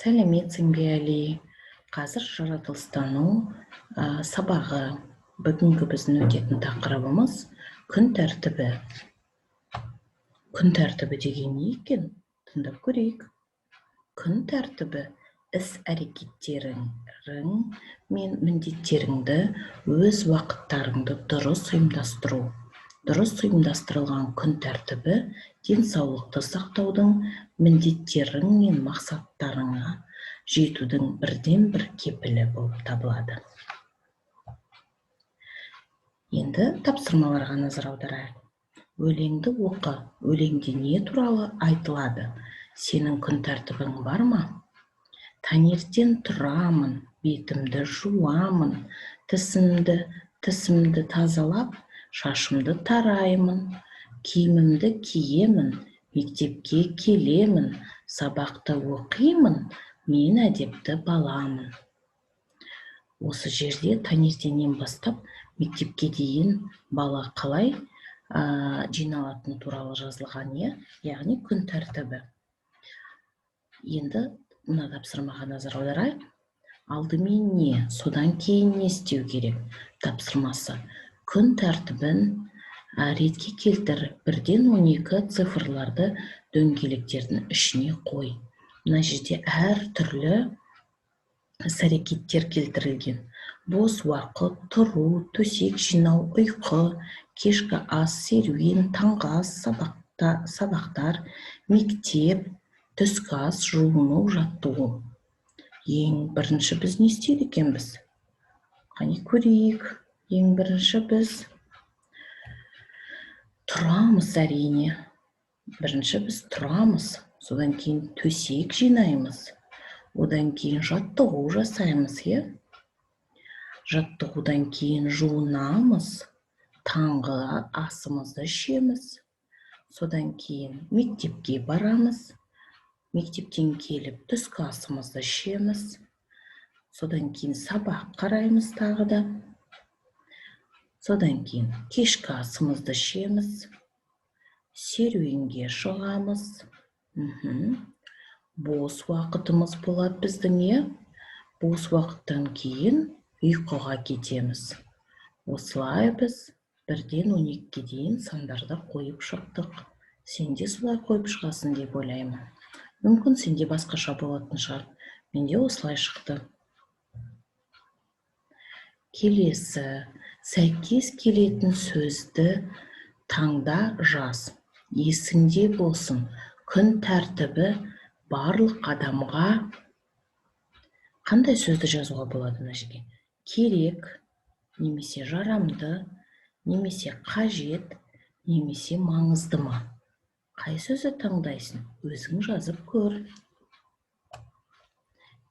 Сәлеметсің бе, Әли? Қазір жаратылыстану сабағы. Бүгінгі біздің өтетін тақырыбымыз күн тәртібі. Күн тәртібі деген не екен? Тыңдап көрейік. Күн тәртібі іс-әрекеттерің мен міндеттеріңді өз уақыттарыңды дұрыс ұйымдастыру. Дұрыс ұйымдастырылған күн тәртібі денсаулықты сақтаудың, міндеттерің мен мақсаттарыңа жетудің бірден-бір кепілі болып табылады. Енді тапсырмаларға назар аударайық. Өлеңді оқы. Өлеңде не туралы айтылады? Сенің күн тәртібің бар ма? Таңертең тұрамын, бетімді жуамын, тісімді тазалап, шашымды тараймын, киімімді киемін, мектепке келемін, сабақты оқимын, мен әдепті баламын. Осы жерде таңертеңнен бастап мектепке дейін бала қалай жиналатын туралы жазылған, яғни күн тәртібі. Енді мына тапсырмаға назар аударайық. Алдымен не, содан кейін не істеу керек? Тапсырмасы. Күн тәртібін ретке келтір. 1-ден 12 цифрларды дөңгелектердің ішіне қой. Мына жерде әр түрлі іс-әрекеттер келтірілген. Бос уақыт, тұру, төсек жинау, ұйқы, кешкі ас, серуен, таңғы ас, сабақтар, мектеп, түскі ас, жуыну, жаттығу. Ең бірінші біз не істейді екенбіз? Қане көрейік. Ең бірінші біз тұрамыз, әрине. Бірінші біз тұрамыз, содан кейін төсек жинаймыз. Одан кейін жаттығу жасаймыз, Жаттығудан кейін жуынамыз, таңғы асымызды ішеміз. Содан кейін мектепке барамыз. Мектептен келіп түскі асымызды ішеміз. Содан кейін сабақ қараймыз тағы да. Содан кейін кешкі асымызды ішеміз. Серуенге шығамыз. Бос уақытымыз болады біздің, Бос уақыттан кейін ұйқыға кетеміз. Осылай біз 1-ден 12-ге дейін сандарды қойып шықтық. Сен де солай қойып шығасың деп ойлаймын. Мүмкін сенде басқаша болатын шығар. Менде осылай шықты. Келесі, сәйкес келетін сөзді таңда жаз. Есіңде болсын, күн тәртібі барлық адамға қандай сөзді жазуға болады мына жерге? Керек, немесе жарамды, немесе қажет, немесе маңызды ма? Қай сөзді таңдайсың? Өзің жазып көр.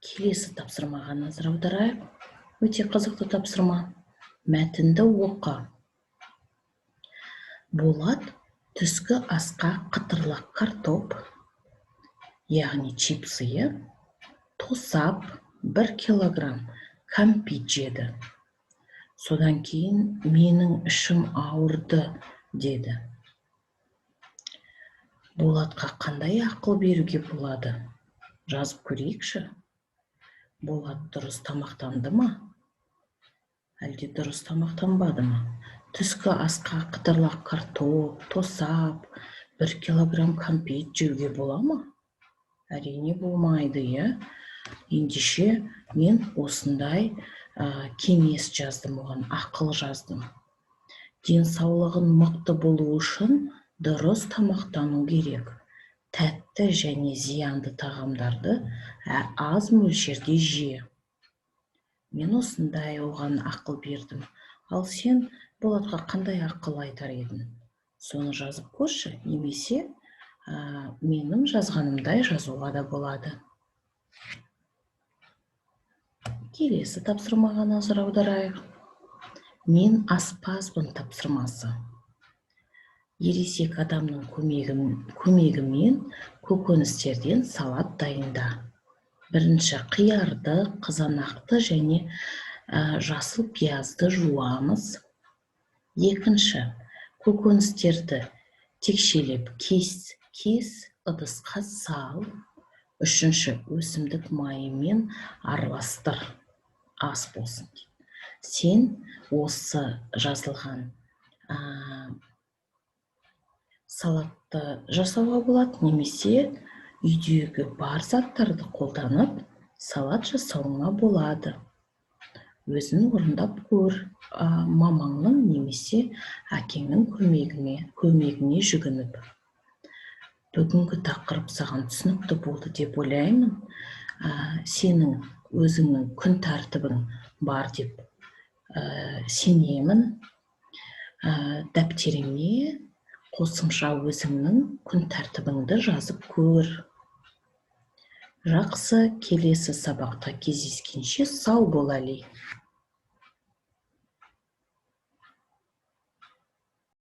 Келесі тапсырмаға назар аударайық. Өте қызықты тапсырма. Мәтінді оқы. Болат түскі асқа қытырлақ картоп, яғни чипсы, тосап 1 килограмм кәмпит жеді. Содан кейін менің ішім ауырды, деді. Болатқа қандай ақыл беруге болады? Жазып көрейікші. Болат дұрыс тамақтанды ма? Әлде дұрыс тамақтанбады ма? Түскі асқа қытырлақ картоп, тосап, 1 килограмм кәмпит жеуге бола ма? Әрине болмайды, Ендеше мен осындай кеңес жаздым, оған ақыл жаздым. Денсаулығын мықты болу үшін дұрыс тамақтану керек. Тәтті және зиянды тағамдарды аз мөлшерде же. Мен осындай оған ақыл бердім. Ал сен Болатқа қандай ақыл айтар едің? Соны жазып көрші, немесе менің жазғанымдай жазуға да болады. Келесі тапсырмаға назар аударайық. Мен аспазбын тапсырмасы. Ересек адамның көмегімен көкөністерден салат дайында. Бірінші қиярды, қызанақты және жасыл пиязды жуамыз. Екінші, көкөністерді текшелеп кес, ыдысқа сал. Үшінші, өсімдік майымен араластыр, ас болсын дейді. Сен осы жазылған салатты жасауға болады, немесе үйдегі бар заттарды қолданып салат жасауыңа болады. Өзің орындап көр, мамаңның немесе әкеңнің көмегіне жүгініп. Бүгінгі тақырып саған түсінікті болды деп ойлаймын. Сенің өзіңнің күн тәртібің бар деп сенемін. Дәптеріңе қосымша өзіңнің күн тәртібіңді жазып көр. Жақсы, келесі сабақта кездескенше сау бол, Әли.